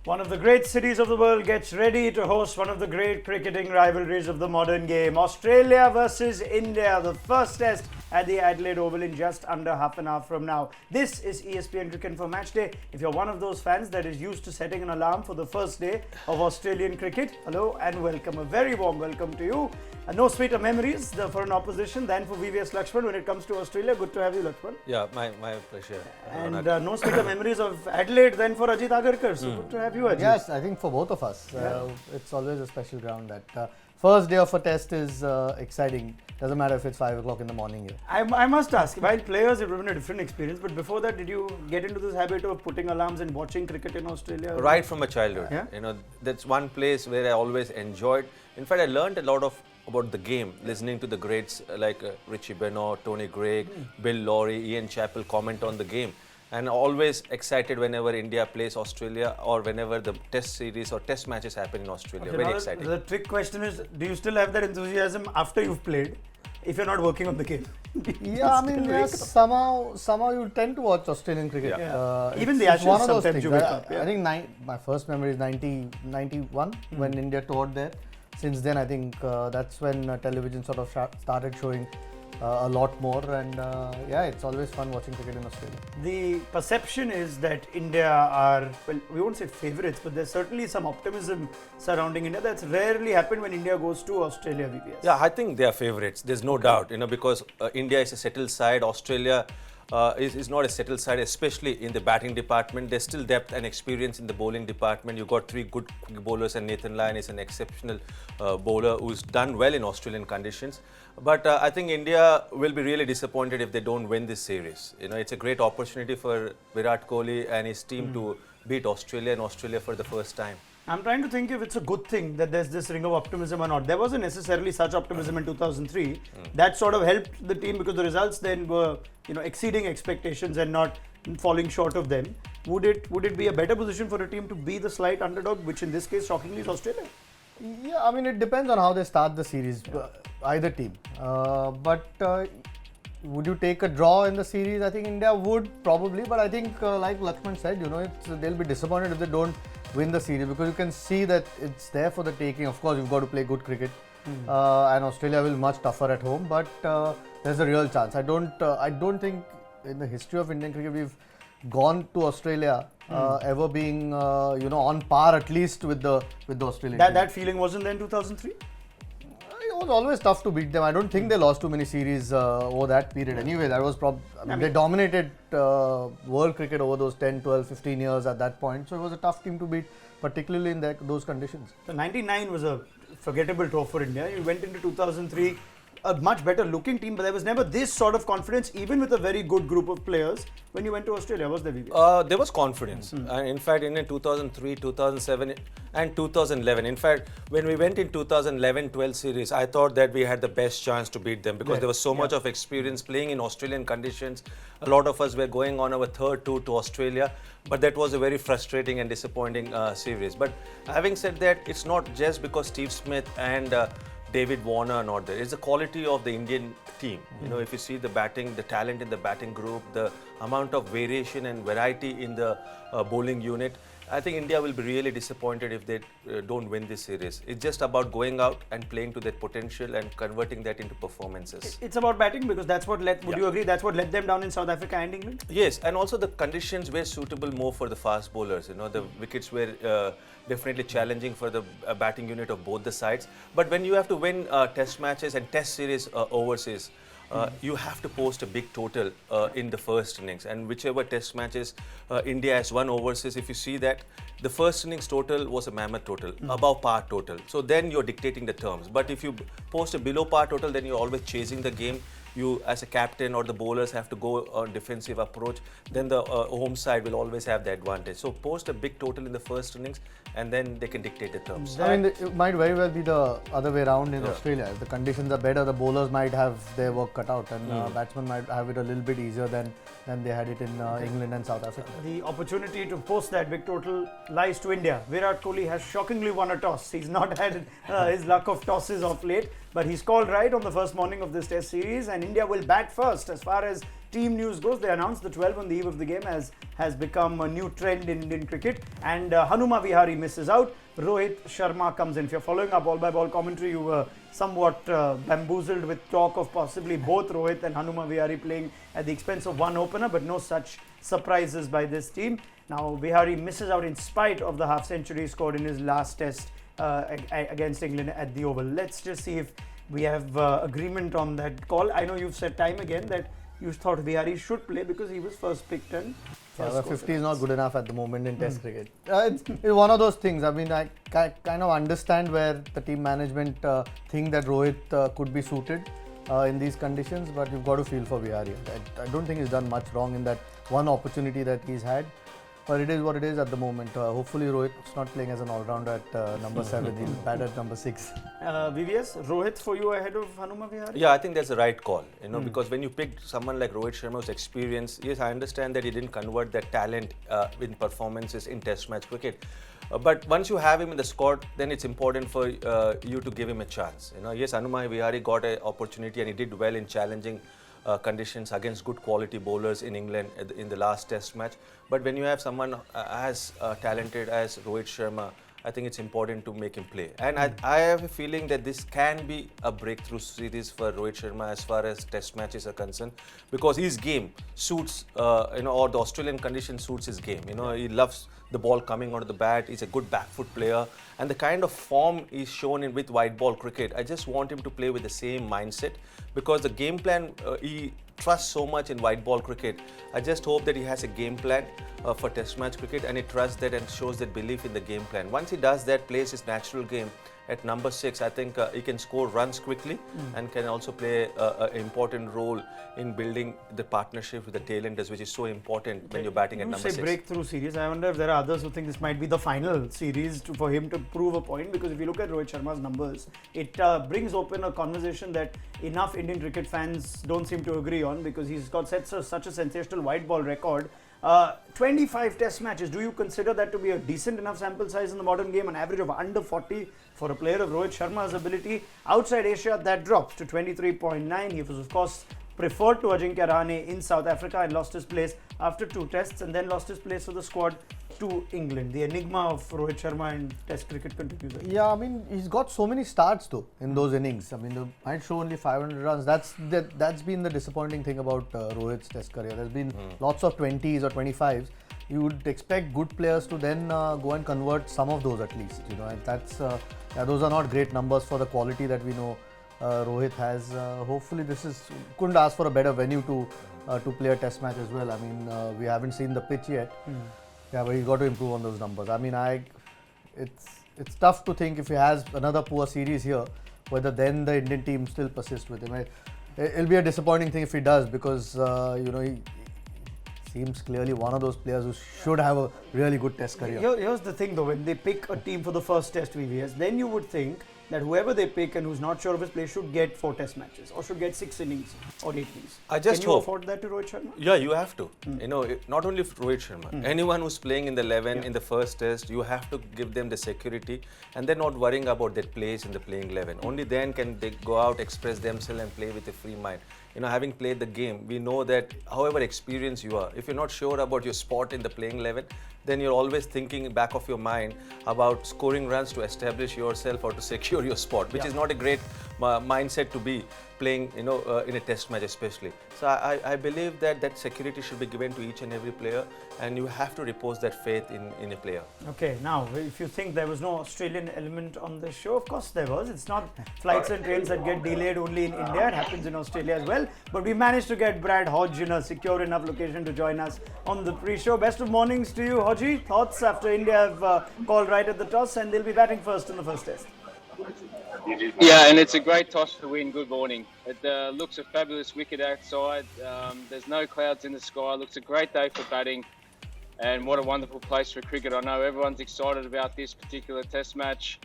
One of the great cities of the world gets ready to host one of the great cricketing rivalries of the modern game. Australia versus India, the first test at the Adelaide Oval in just under half an hour from now. This is ESPN Cricinfo Matchday. If you're one of those fans that is used to setting an alarm for the first day of Australian cricket, hello and welcome. A very warm welcome to you. No sweeter memories for an opposition than for VVS Laxman when it comes to Australia. Good to have you, Laxman. Yeah, my pleasure. And no sweeter memories of Adelaide than for Ajit Agarkar. So good to have you, Ajit. Yes, I think for both of us. It's always a special ground. That first day of a test is exciting. Doesn't matter if it's 5 o'clock in the morning here. I must ask, while players, it would have been a different experience, but before that, did you get into this habit of putting alarms and watching cricket in Australia? Right from my childhood. Yeah? You know, that's one place where I always enjoyed. In fact, I learned a lot about the game, listening to the greats like Richie Benaud, Tony Greig, Bill Lawry, Ian Chappell comment on the game. And always excited whenever India plays Australia or whenever the test series or test matches happen in Australia. Okay, very exciting. The trick question is, do you still have that enthusiasm after you've played, if you're not working on the game? Yeah, I mean, yes, somehow you tend to watch Australian cricket. Yeah. Even the it's Ashes, one of those sometimes things. you wake up. Yeah. I think my first memory is 91 when India toured there. Since then, I think that's when television sort of started showing a lot more, and yeah, it's always fun watching cricket in Australia. The perception is that India are, well, we won't say favourites, but there's certainly some optimism surrounding India. That's rarely happened when India goes to Australia, VVS. Yeah, I think they are favourites. There's no doubt, you know, because India is a settled side. Australia is not a settled side, especially in the batting department. There's still depth and experience in the bowling department. You've got three good bowlers, and Nathan Lyon is an exceptional bowler who's done well in Australian conditions. But I think India will be really disappointed if they don't win this series. You know, it's a great opportunity for Virat Kohli and his team to beat Australia in Australia for the first time. I'm trying to think if it's a good thing that there's this ring of optimism or not. There wasn't necessarily such optimism in 2003. That sort of helped the team because the results then were, you know, exceeding expectations and not falling short of them. Would it be a better position for a team to be the slight underdog, which in this case, shockingly, is Australia? Yeah, I mean, it depends on how they start the series, either team. But would you take a draw in the series? I think India would probably, but I think like Laxman said, you know, they'll be disappointed if they don't win the series because you can see that it's there for the taking. Of course, you've got to play good cricket, and Australia will be much tougher at home. But there's a real chance. I don't think in the history of Indian cricket we've gone to Australia ever being you know, on par at least with the Australian team. That feeling wasn't there in 2003? It was always tough to beat them. I don't think they lost too many series over that period. Anyway, that was they dominated world cricket over those 10, 12, 15 years at that point. So it was a tough team to beat, particularly in those conditions. So 99 was a forgettable draw for India. You went into 2003 a much better looking team, but there was never this sort of confidence, even with a very good group of players, when you went to Australia. Was there, VVS? There was confidence. In fact, in 2003, 2007 and 2011. In fact, when we went in 2011-12 series, I thought that we had the best chance to beat them because there was so much of experience playing in Australian conditions. A lot of us were going on our third tour to Australia, but that was a very frustrating and disappointing series. But having said that, it's not just because Steve Smith and David Warner are not there. It's the quality of the Indian team. You know, if you see the batting, the talent in the batting group, the amount of variation and variety in the bowling unit, I think India will be really disappointed if they don't win this series. It's just about going out and playing to their potential and converting that into performances. It's about batting because that's what would you agree, that's what let them down in South Africa and England? Yes, and also the conditions were suitable more for the fast bowlers. You know, the wickets were definitely challenging for the batting unit of both the sides. But when you have to win test matches and test series overseas, you have to post a big total in the first innings. And whichever test matches India has won overseas, if you see that, the first innings total was a mammoth total, above par total. So then you're dictating the terms. But if you post a below par total, then you're always chasing the game. You as a captain or the bowlers have to go on defensive approach, then the home side will always have the advantage. So post a big total in the first innings and then they can dictate the terms. I mean, it might very well be the other way around in Australia. If the conditions are better, the bowlers might have their work cut out and batsmen might have it a little bit easier than they had it in England and South Africa. The opportunity to post that big total lies to India. Virat Kohli has shockingly won a toss. He's not had his luck of tosses of late, but he's called right on the first morning of this test series, and India will bat first. As far as team news goes, they announced the 12 on the eve of the game has become a new trend in Indian cricket, and Hanuma Vihari misses out. Rohit Sharma comes in. If you're following our ball-by-ball commentary, you were somewhat bamboozled with talk of possibly both Rohit and Hanuma Vihari playing at the expense of one opener, but no such surprises by this team. Now Vihari misses out in spite of the half-century scored in his last test against England at the Oval. Let's just see if we have agreement on that call. I know you've said time again that you thought Vihari should play because he was first picked and 50 is not good enough at the moment in Test cricket. It's one of those things. I mean, I kind of understand where the team management think that Rohit could be suited in these conditions, but you've got to feel for Vihari. I don't think he's done much wrong in that one opportunity that he's had. But it is what it is at the moment. Hopefully Rohit's not playing as an all-rounder at number 7. He'll bat at number 6. VVS, Rohit for you ahead of Hanuma Vihari? Yeah, I think that's the right call. Because when you pick someone like Rohit Sharma's experience, yes, I understand that he didn't convert that talent in performances in Test match cricket. But once you have him in the squad, then it's important for you to give him a chance. Yes, Hanuma Vihari got an opportunity and he did well in challenging conditions against good quality bowlers in England in the last test match. But when you have someone as talented as Rohit Sharma, I think it's important to make him play. And I have a feeling that this can be a breakthrough series for Rohit Sharma as far as test matches are concerned, because his game suits, or the Australian condition suits his game. He loves the ball coming onto the bat. He's a good back foot player, and the kind of form he's shown with white ball cricket, I just want him to play with the same mindset, because the game plan he trusts so much in white ball cricket. I just hope that he has a game plan for test match cricket, and he trusts that and shows that belief in the game plan. Once he does that, plays his natural game at number 6, I think he can score runs quickly and can also play an important role in building the partnership with the tailenders, which is so important when you're batting at number 6. You say breakthrough series. I wonder if there are others who think this might be the final series for him to prove a point, because if you look at Rohit Sharma's numbers, it brings open a conversation that enough Indian cricket fans don't seem to agree on, because he's got such a sensational white ball record. 25 test matches, do you consider that to be a decent enough sample size in the modern game? An average of under 40 for a player of Rohit Sharma's ability. Outside Asia, that drops to 23.9. He was, of course, preferred to Ajinkya Rahane in South Africa and lost his place after 2 tests, and then lost his place for the squad to England. The enigma of Rohit Sharma in Test cricket continues. Yeah, I mean, he's got so many starts though in those innings. I mean, they might show only 500 runs. That's been the disappointing thing about Rohit's Test career. There's been lots of 20s or 25s. You would expect good players to then go and convert some of those at least. And that's those are not great numbers for the quality that we know Rohit has. Hopefully, couldn't ask for a better venue to play a Test match as well. I mean, we haven't seen the pitch yet. Yeah, but he's got to improve on those numbers. I mean, it's tough to think if he has another poor series here, whether then the Indian team still persists with him. It'll be a disappointing thing if he does, because he seems clearly one of those players who should have a really good Test career. Here's the thing though, when they pick a team for the first Test VVS, then you would think that whoever they pick and who's not sure of his play should get 4 Test matches or should get 6 innings or 8 innings. I just Can you hope. afford that to Rohit Sharma? Yeah, you have to. Not only Rohit Sharma, anyone who's playing in the 11 in the first Test, you have to give them the security, and they're not worrying about their place in the playing 11. Only then can they go out, express themselves and play with a free mind. Having played the game, we know that however experienced you are, if you're not sure about your spot in the playing 11, then you're always thinking back of your mind about scoring runs to establish yourself or to secure your spot, which is not a great mindset to be playing, in a test match especially. So I believe that security should be given to each and every player, and you have to repose that faith in a player. Okay, now if you think there was no Australian element on the show, of course there was. It's not flights and trains that get delayed only in India. It happens in Australia as well. But we managed to get Brad Hodge in a secure enough location to join us on the pre-show. Best of mornings to you, Hodgie. Thoughts after India have called right at the toss and they'll be batting first in the first test? Yeah, and it's a great toss to win. Good morning. It looks a fabulous wicket outside. There's no clouds in the sky. Looks a great day for batting. And what a wonderful place for cricket. I know everyone's excited about this particular test match.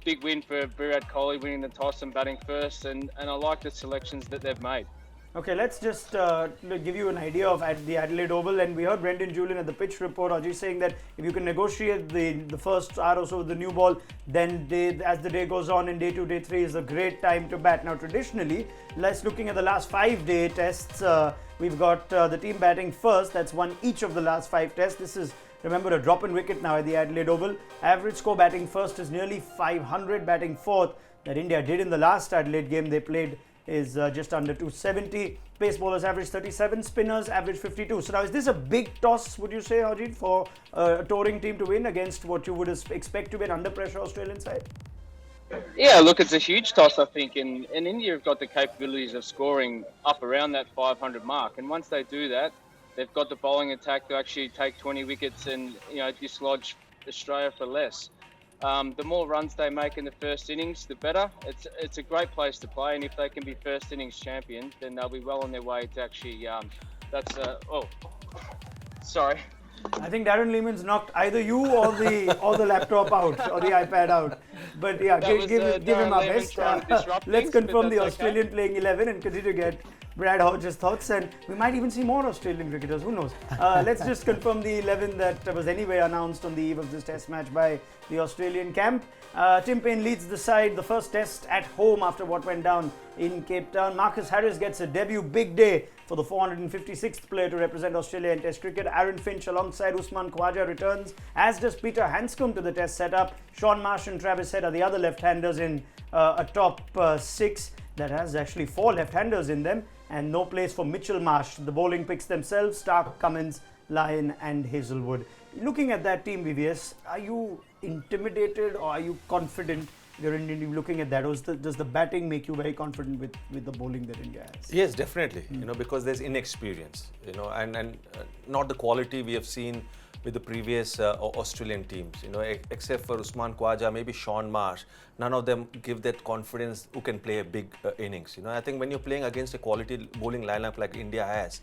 Big win for Virat Kohli winning the toss and batting first. And I like the selections that they've made. Okay, let's just give you an idea of at the Adelaide Oval, and we heard Brendan Julian at the pitch report, Ajit, saying that if you can negotiate the first hour or so with the new ball, then as the day goes on in day 2, day 3 is a great time to bat. Now traditionally, let's looking at the last 5-day tests, we've got the team batting first, that's won each of the last 5 tests. This is, remember, a drop in wicket now at the Adelaide Oval. Average score batting first is nearly 500, batting fourth that India did in the last Adelaide game they played is just under 270. Pace bowlers average 37, spinners average 52. So now is this a big toss, would you say, Ajit, for a touring team to win against what you would expect to be an under pressure Australian side? Yeah, look, it's a huge toss, I think. And India have got the capabilities of scoring up around that 500 mark. And once they do that, they've got the bowling attack to actually take 20 wickets and, dislodge Australia for less. The more runs they make in the first innings, the better. It's a great place to play, and if they can be first innings champions, then they'll be well on their way to actually. Sorry. I think Darren Lehman's knocked either you or the laptop out or the iPad out. But yeah, give him our best. Let's confirm the Australian playing 11 and continue to get Brad Hodge's thoughts, and we might even see more Australian cricketers, who knows. Let's just confirm the 11 that was anyway announced on the eve of this test match by the Australian camp. Tim Paine leads the side, the first test at home after what went down in Cape Town. Marcus Harris gets a debut, big day for the 456th player to represent Australia in Test cricket. Aaron Finch alongside Usman Khawaja returns, as does Peter Hanscom to the Test setup. Sean Marsh and Travis Head are the other left-handers in a top 6 that has actually 4 left-handers in them, and no place for Mitchell Marsh. The bowling picks themselves: Stark, Cummins, Lyon and Hazelwood. Looking at that team, VVS, are you intimidated or are you confident you're looking at that? Or does the batting make you very confident with the bowling that India has? Yes, definitely. Because there's inexperience, and not the quality we have seen with the previous Australian teams, except for Usman Khawaja, maybe Sean Marsh. None of them give that confidence who can play a big innings. I think when you're playing against a quality bowling lineup like India has,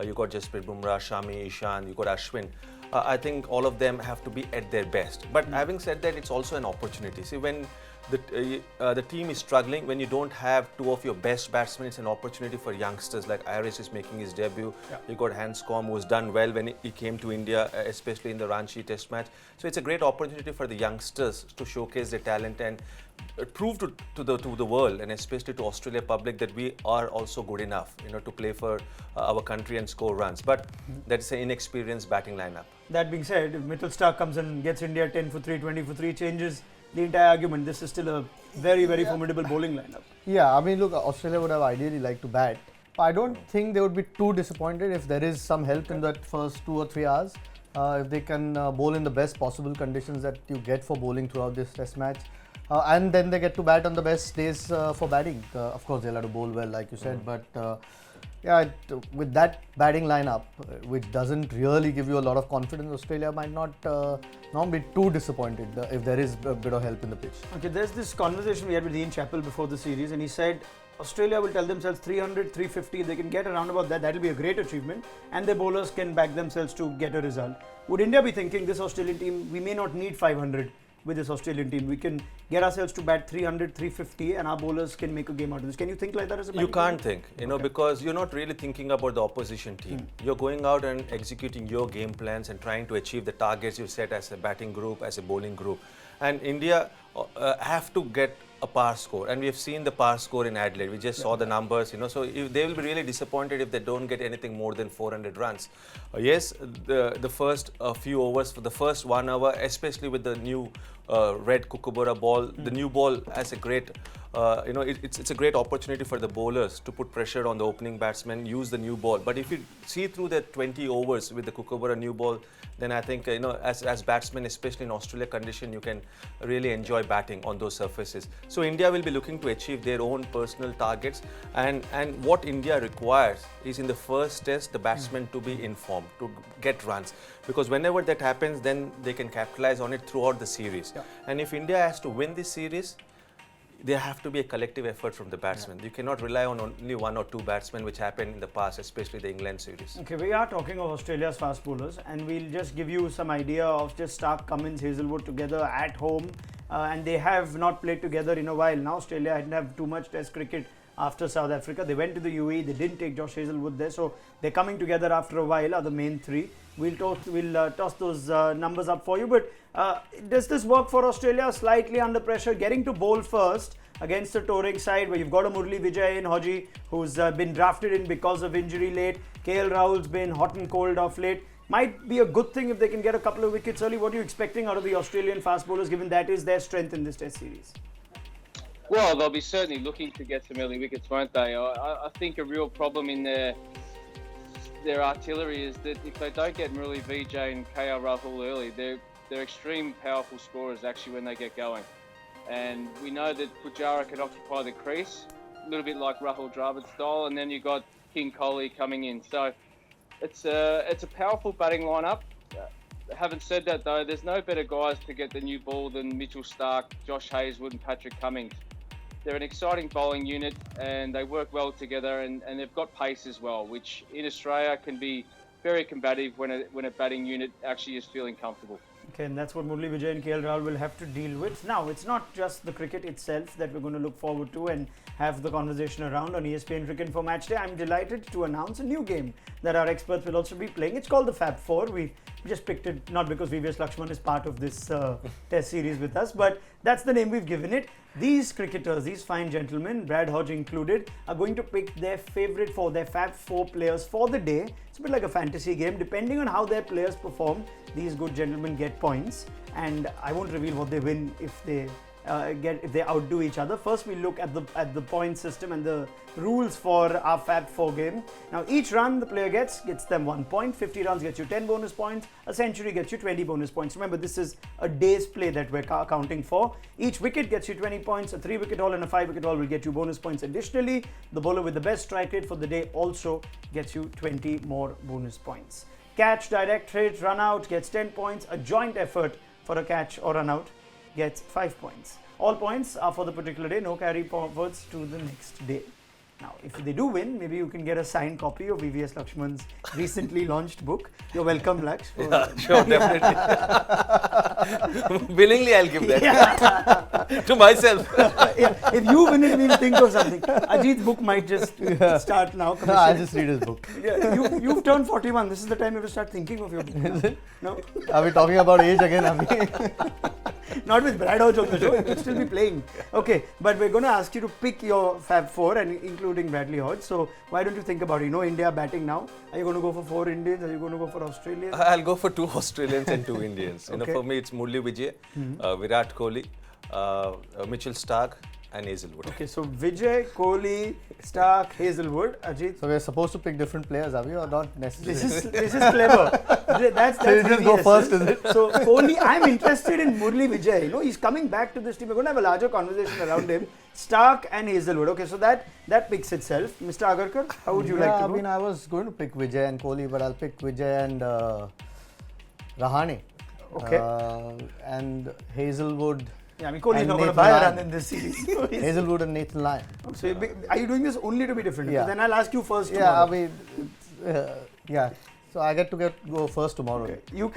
you got Jasprit Bumrah, Shami, Ishan, you got Ashwin. I think all of them have to be at their best. But having said that, it's also an opportunity. See, when the team is struggling, when you don't have 2 of your best batsmen, it's an opportunity for youngsters like Iris is making his debut. Yeah. You got Hanscom, who has done well when he came to India, especially in the Ranchi Test match. So it's a great opportunity for the youngsters to showcase their talent and prove to the world, and especially to Australia public, that we are also good enough, to play for our country and score runs. But that's an inexperienced batting lineup. That being said, if Mitchell Stark comes and gets India 10 for 3, 20 for 3, changes the entire argument. This is still a very, very formidable bowling lineup. Yeah, I mean, look, Australia would have ideally liked to bat. But I don't think they would be too disappointed if there is some help in that first 2 or 3 hours. If they can bowl in the best possible conditions that you get for bowling throughout this test match. And then they get to bat on the best days for batting. Of course, they'll have to bowl well, like you said. But with that batting lineup, which doesn't really give you a lot of confidence, Australia might not be too disappointed if there is a bit of help in the pitch. Okay, there's this conversation we had with Ian Chappell before the series, and he said Australia will tell themselves 300, 350. They can get around about that. That'll be a great achievement, and their bowlers can back themselves to get a result. Would India be thinking, this Australian team, we may not need 500 with this Australian team, we can get ourselves to bat 300, 350 and our bowlers can make a game out of this? Can you think like that as a You can't think, because you're not really thinking about the opposition team. You're going out and executing your game plans and trying to achieve the targets you set as a batting group, as a bowling group. And India have to get a par score, and we have seen the par score in Adelaide. We just saw the numbers, so if they will be really disappointed if they don't get anything more than 400 runs. Yes, the first few overs, for the first 1 hour, especially with the new red Kookaburra ball, the new ball has a great it's a great opportunity for the bowlers to put pressure on the opening batsmen, use the new ball. But if you see through the 20 overs with the Kookaburra new ball, then I think, as batsmen, especially in Australia condition, you can really enjoy batting on those surfaces. So India will be looking to achieve their own personal targets, and what India requires is in the first test, the batsmen to be in form, to get runs. Because whenever that happens, then they can capitalize on it throughout the series. Yeah. And if India has to win this series, there have to be a collective effort from the batsmen. Yeah. You cannot rely on only one or two batsmen, which happened in the past, especially the England series. Okay, we are talking of Australia's fast bowlers, and we'll just give you some idea of just Stark, Cummins, Hazelwood together at home, and they have not played together in a while. Now Australia didn't have too much Test cricket after South Africa. They went to the UAE. They didn't take Josh Hazelwood there, so they're coming together after a while. Are the main three. We'll toss those numbers up for you. But does this work for Australia? Slightly under pressure, getting to bowl first against the touring side, where you've got a Murli Vijay in Hodge, who's been drafted in because of injury late. KL Rahul's been hot and cold off late. Might be a good thing if they can get a couple of wickets early. What are you expecting out of the Australian fast bowlers, given that is their strength in this Test series? Well, they'll be certainly looking to get some early wickets, won't they? I think a real problem in their artillery is that if they don't get Murli Vijay and KL Rahul early, they're extreme powerful scorers actually when they get going. And we know that Pujara can occupy the crease, a little bit like Rahul Dravid style, and then you've got King Kohli coming in. So it's a powerful batting lineup. Having said that though, there's no better guys to get the new ball than Mitchell Starc, Josh Hazelwood and Patrick Cummins. They're an exciting bowling unit and they work well together, and they've got pace as well, which in Australia can be very combative when a batting unit actually is feeling comfortable. Okay, and that's what Murli Vijay and KL Rahul will have to deal with. Now, it's not just the cricket itself that we're going to look forward to and have the conversation around on ESPN Cricinfo Matchday. I'm delighted to announce a new game that our experts will also be playing. It's called the Fab Four. We just picked it not because VVS Laxman is part of this Test series with us, but that's the name we've given it. These cricketers, these fine gentlemen, Brad Hodge included, are going to pick their favourite four, their Fab Four players for the day. It's a bit like a fantasy game. Depending on how their players perform, these good gentlemen get points, and I won't reveal what they win if they outdo each other. First, we look at the point system and the rules for our Fab 4 game. Now, each run the player gets them 1 point. 50 runs gets you 10 bonus points. A century gets you 20 bonus points. Remember, this is a day's play that we're counting for. Each wicket gets you 20 points. A 3-wicket haul and a 5-wicket haul will get you bonus points additionally. The bowler with the best strike rate for the day also gets you 20 more bonus points. Catch, direct hit, run out gets 10 points. A joint effort for a catch or run out gets 5 points. All points are for the particular day, no carry forwards to the next day. Now, if they do win, maybe you can get a signed copy of VVS Laxman's recently launched book. You're welcome, Lax. Yeah, sure, definitely. Willingly, I'll give that to myself. Yeah, if you win it, we'll think of something. Ajit's book might just start now. No, I'll just read his book. Yeah, you've turned 41. This is the time you have to start thinking of your book. Is it? No? Are we talking about age again? Not with Brad Hodge on the show, he'll still be playing. Okay, but we're going to ask you to pick your Fab 4, and including Bradley Hodge. So why don't you think about it? You know India batting now. Are you going to go for 4 Indians? Are you going to go for Australians? I'll go for 2 Australians and 2 Indians. Okay. For me, it's Murli Vijay, Virat Kohli, Mitchell Starc, and Hazelwood. Okay, so Vijay, Kohli, Starc, Hazelwood, Ajit. So we're supposed to pick different players, are we, or not necessarily? This is clever. That's So you just go VVS. first, is it? So Kohli, I'm interested in Murli Vijay. You know, he's coming back to this team. We're going to have a larger conversation around him. Starc and Hazelwood. Okay, so that picks itself. Mr. Agarkar, how would you like to go? I mean, I was going to pick Vijay and Kohli, but I'll pick Vijay and Rahane. Okay. And Hazelwood. Yeah, I mean, Kohli is and not going to Nathan buy a Lyon. run in this series. Hazelwood and Nathan Lyon. So are you doing this only to be different? Yeah. Then I'll ask you first Yeah, tomorrow. I mean, yeah. So I get to go first tomorrow. Okay. You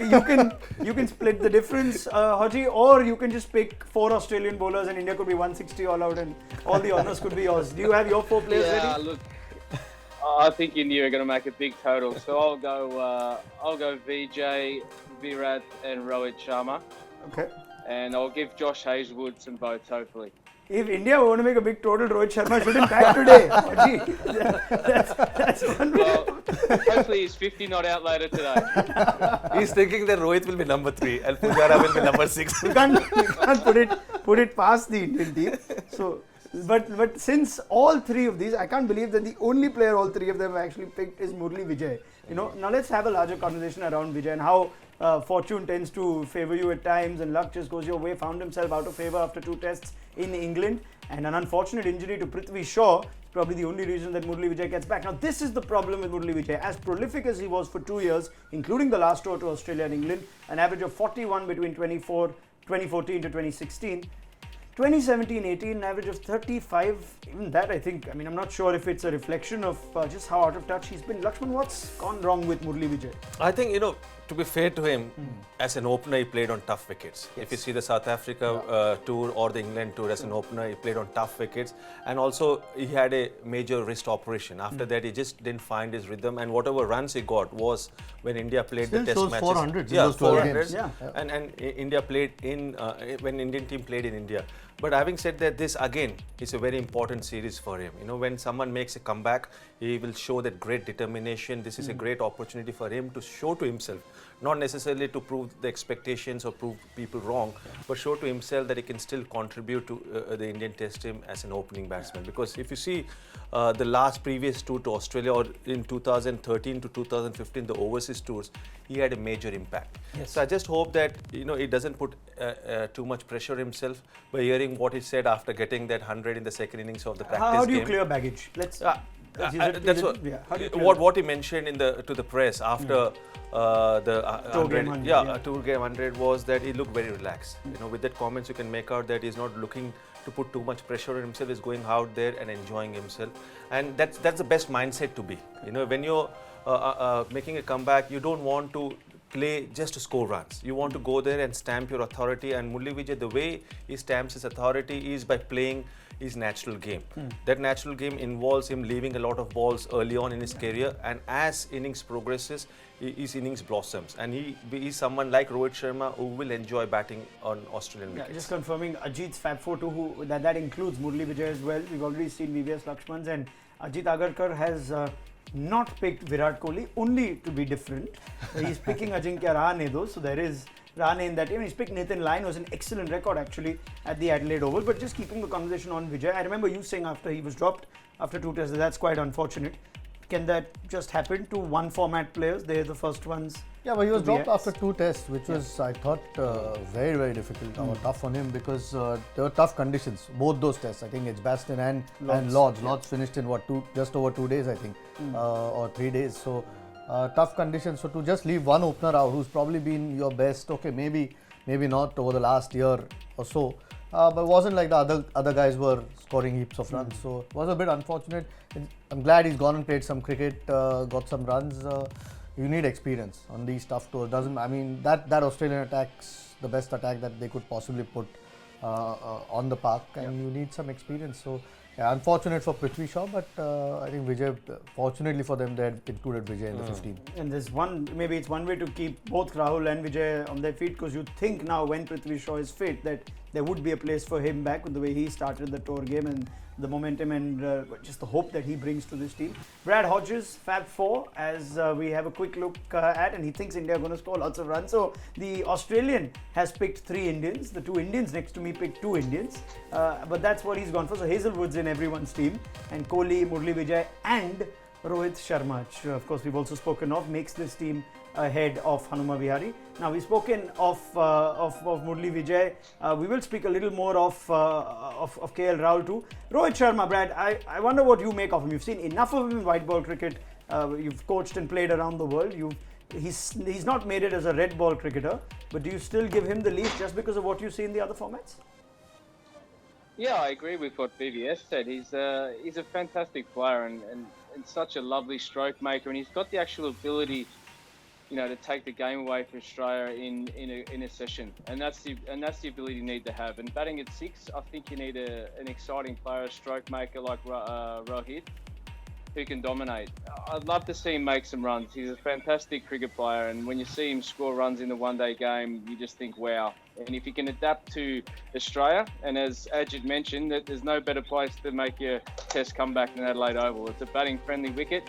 can split the difference, Hodge, or you can just pick 4 Australian bowlers and India could be 160 all out and all the honours could be yours. Do you have your 4 players ready? Look, I think India are going to make a big total, so I'll go Vijay, Virat, and Rohit Sharma, Okay. and I'll give Josh Hazelwood some votes hopefully. If India want to make a big total, Rohit Sharma shouldn't bat today. That's one. Well, hopefully he's 50 not out later today. He's thinking that Rohit will be number 3 and Pujara will be number 6. You can't put it past the Indian team. So But since all three of these, I can't believe that the only player all three of them have actually picked is Murli Vijay. You know, now let's have a larger conversation around Vijay and how fortune tends to favour you at times and luck just goes your way. Found himself out of favour after 2 tests in England, and an unfortunate injury to Prithvi Shaw, probably the only reason that Murli Vijay gets back. Now this is the problem with Murli Vijay. As prolific as he was for 2 years, including the last tour to Australia and England, an average of 41 between 2014 to 2016. 2017-18, an average of 35. Even that, I think, I mean, I'm not sure if it's a reflection of just how out of touch he's been. Lakshman, what's gone wrong with Murli Vijay? I think, you know, to be fair to him, as an opener, he played on tough wickets. Yes. If you see the South Africa tour or the England tour, as an opener, he played on tough wickets. And also, he had a major wrist operation. After that, he just didn't find his rhythm. And whatever runs he got was when India played Still the test matches. 400s in Yeah, those 12 400s. games. Yeah. And India played in, when Indian team played in India. But having said that, this again is a very important series for him. You know, when someone makes a comeback, he will show that great determination. This is a great opportunity for him to show to himself, not necessarily to prove the expectations or prove people wrong, but show to himself that he can still contribute to the Indian Test team as an opening batsman. Because if you see the previous tour to Australia, or in 2013 to 2015, the overseas tours, he had a major impact. Yes. So I just hope that, you know, he doesn't put too much pressure himself by hearing what he said after getting that 100 in the second innings of the practice game. How do you clear baggage? Let's. That's what, yeah. How do you clear what he mentioned in to the press after the Tour 100, game 100, tour game 100 was that he looked very relaxed. You know, with that comments you can make out that he's not looking to put too much pressure on himself. He's going out there and enjoying himself, and that's the best mindset to be. You know, when you're making a comeback, you don't want to play just to score runs. You want to go there and stamp your authority. And Murli Vijay, the way he stamps his authority is by playing his natural game. That natural game involves him leaving a lot of balls early on in his career, and as innings progresses, his innings blossoms. And he is someone like Rohit Sharma who will enjoy batting on Australian wickets. Just confirming Ajit's Fab Photo, who that includes Murli Vijay as well. We've already seen VVS Laxman's, and Ajit Agarkar has not picked Virat Kohli, only to be different. He's picking Ajinkya Rahane though, so there is Rahane in that team. He's picked Nathan Lyon, who was an excellent record actually at the Adelaide Oval. But just keeping the conversation on Vijay, I remember you saying after he was dropped after 2 tests, that's quite unfortunate. Can that just happen to one format players? They're the first ones. Yeah, but he was to be dropped after 2 tests, which was, I thought, very, very difficult or tough on him, because there were tough conditions, both those tests. I think Edgbaston and Lodge. Lodge finished in just over 2 days, I think, or 3 days. So tough conditions. So to just leave one opener out, who's probably been your best, okay, maybe not over the last year or so, but it wasn't like the other guys were scoring heaps of runs. So it was a bit unfortunate. I'm glad he's gone and played some cricket, got some runs. You need experience on these tough tours. That Australian attack's the best attack that they could possibly put on the park, and you need some experience. So yeah, unfortunate for Prithvi Shaw, but I think Vijay, fortunately for them, they had included Vijay in the 15. And there's maybe it's one way to keep both Rahul and Vijay on their feet, because you think now when Prithvi Shaw is fit that there would be a place for him back with the way he started the tour game and the momentum and just the hope that he brings to this team. Brad Hodges, Fab 4, as we have a quick look at, and he thinks India are going to score lots of runs. So the Australian has picked 3 Indians. The 2 Indians next to me picked 2 Indians. But that's what he's gone for. So Hazelwood's in everyone's team. And Kohli, Murli Vijay and Rohit Sharma, which of course we've also spoken of, makes this team ahead of Hanuma Vihari. Now we've spoken of Murli Vijay. We will speak a little more of KL Rahul too. Rohit Sharma, Brad, I wonder what you make of him. You've seen enough of him in white ball cricket. You've coached and played around the world. He's not made it as a red ball cricketer, but do you still give him the lead just because of what you see in the other formats? Yeah, I agree with what VVS said. He's a fantastic player and such a lovely stroke maker, and he's got the actual ability, you know, to take the game away from Australia in a session, and that's the ability you need to have. And batting at 6, I think you need an exciting player, a stroke maker like Rohit, who can dominate. I'd love to see him make some runs. He's a fantastic cricket player, and when you see him score runs in the one-day game, you just think, wow. And if he can adapt to Australia, and as Ajit mentioned, that there's no better place to make your test comeback than Adelaide Oval. It's a batting-friendly wicket,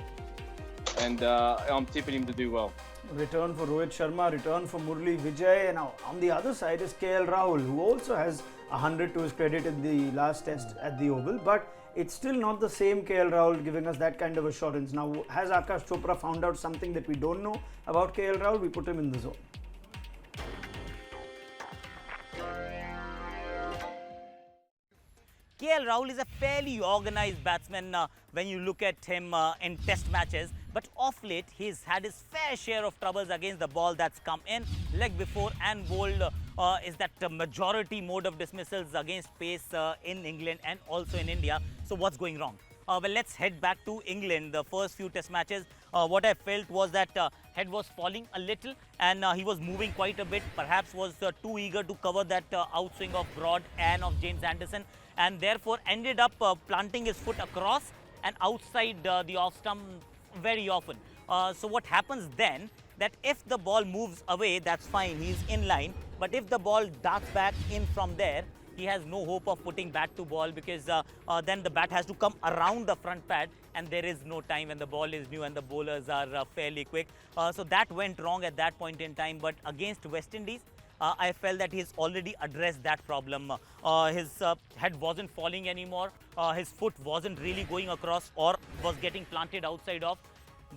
and I'm tipping him to do well. return for Rohit Sharma, return for Murli Vijay. And now on the other side is KL Rahul, who also has 100 to his credit in the last test at the Oval. But it's still not the same KL Rahul giving us that kind of assurance. Now, has Akash Chopra found out something that we don't know about KL Rahul? We put him in the zone. KL Rahul is a fairly organized batsman when you look at him in test matches. But off late, he's had his fair share of troubles against the ball that's come in. Leg before and bowled is that majority mode of dismissals against pace in England and also in India. So what's going wrong? Well, let's head back to England. The first few test matches, what I felt was that head was falling a little and he was moving quite a bit. Perhaps was too eager to cover that outswing of Broad and of James Anderson, and therefore ended up planting his foot across and outside the off stump very often. So what happens then, that if the ball moves away, that's fine, he's in line. But if the ball darts back in from there, he has no hope of putting bat to ball, because then the bat has to come around the front pad and there is no time when the ball is new and the bowlers are fairly quick. So that went wrong at that point in time. But against West Indies, I felt that he's already addressed that problem. His head wasn't falling anymore. His foot wasn't really going across or was getting planted outside off.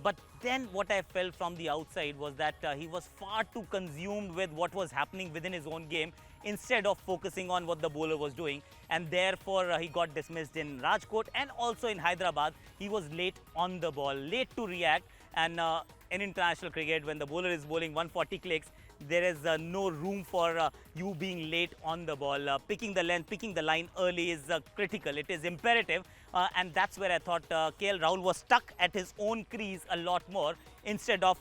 But then what I felt from the outside was that he was far too consumed with what was happening within his own game instead of focusing on what the bowler was doing. And therefore, he got dismissed in Rajkot and also in Hyderabad. He was late on the ball, late to react. And in international cricket, when the bowler is bowling 140 clicks, there is no room for you being late on the ball. Picking the length, picking the line early is critical. It is imperative. And that's where I thought KL Rahul was stuck at his own crease a lot more instead of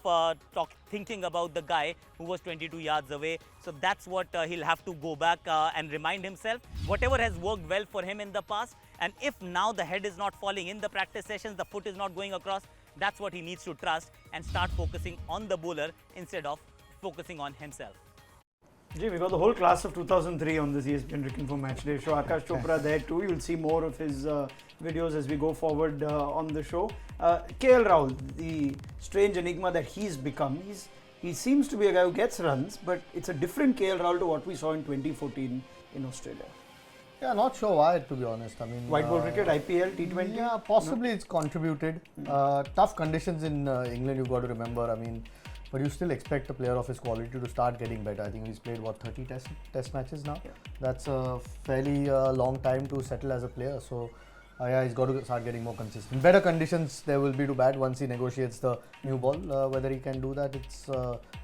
thinking about the guy who was 22 yards away. So that's what he'll have to go back and remind himself. Whatever has worked well for him in the past, and if now the head is not falling in the practice sessions, the foot is not going across, that's what he needs to trust and start focusing on the bowler instead of focusing on himself. Gee, we got the whole class of 2003 on this ESPN Cricinfo Matchday show. Akash Chopra there too. You'll see more of his videos as we go forward on the show. KL Rahul, the strange enigma that he's become. He seems to be a guy who gets runs, but it's a different KL Rahul to what we saw in 2014 in Australia. Yeah, not sure why, to be honest. I mean, White ball cricket, IPL, T20? Yeah, possibly it's contributed. Tough conditions in England, you've got to remember. I mean, but you still expect a player of his quality to start getting better. I think he's played, 30 test matches now? Yeah. That's a fairly long time to settle as a player. So, yeah, he's got to start getting more consistent. Better conditions there will be to bat once he negotiates the new ball. Whether he can do that, it's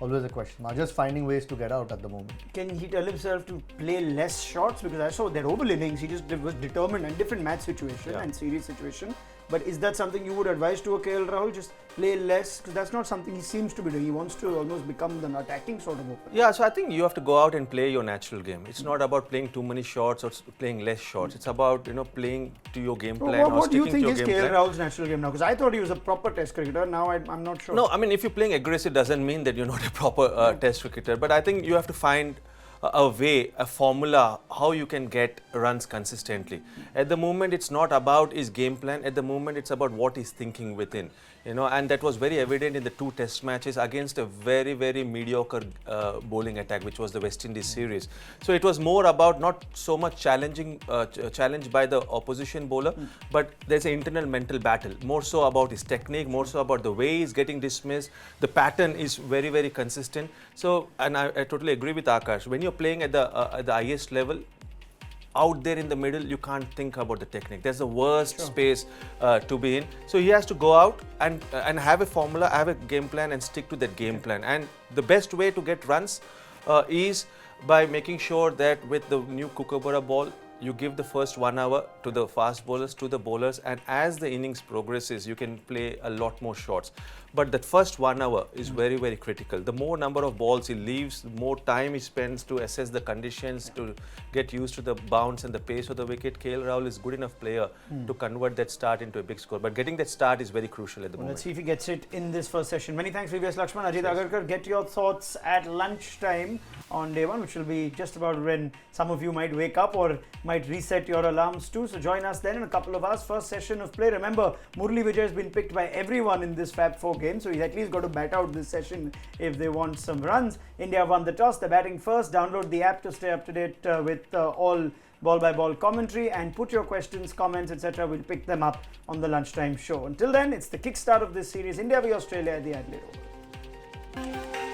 always a question. Now, just finding ways to get out at the moment. Can he tell himself to play less shots? Because I saw that Oval innings, he just was determined in different match situation and series situation. But is that something you would advise to a KL Rahul? Just play less? Because that's not something he seems to be doing. He wants to almost become an attacking sort of opener. Yeah, so I think you have to go out and play your natural game. It's not about playing too many shots or playing less shots. It's about, playing to your game plan or what do you sticking to think your is game KL plan. Rahul's natural game now? Because I thought he was a proper test cricketer. Now I'm not sure. No, I mean, if you're playing aggressive doesn't mean that you're not a proper test cricketer. But I think you have to find a way, a formula, how you can get runs consistently. At the moment, it's not about his game plan. At the moment, it's about what he's thinking within. And that was very evident in the two test matches against a very, very mediocre bowling attack, which was the West Indies series. So it was more about not so much challenge by the opposition bowler, but there's an internal mental battle. More so about his technique, more so about the way he's getting dismissed. The pattern is very, very consistent. So, and I totally agree with Akash. When you're playing at the highest level, out there in the middle, you can't think about the technique. That's the worst space to be in. So he has to go out and have a formula, have a game plan and stick to that game plan. And the best way to get runs is by making sure that with the new Kookaburra ball, you give the first 1 hour to the fast bowlers, to the bowlers, and as the innings progresses, you can play a lot more shots. But that first 1 hour is very, very critical. The more number of balls he leaves, the more time he spends to assess the conditions, to get used to the bounce and the pace of the wicket. KL Rahul is good enough player to convert that start into a big score. But getting that start is very crucial at the moment. Let's see if he gets it in this first session. Many thanks, VVS Laxman. Ajit Agarkar, get your thoughts at lunchtime on day one, which will be just about when some of you might wake up or might might reset your alarms too. So join us then in a couple of hours. First session of play. Remember, Murali Vijay has been picked by everyone in this Fab 4 game, so he's at least got to bat out this session if they want some runs. India won the toss. They're batting first. Download the app to stay up to date with all ball-by-ball commentary, and put your questions, comments, etc. We'll pick them up on the lunchtime show. Until then, it's the kickstart of this series, India v Australia at the Adelaide Oval.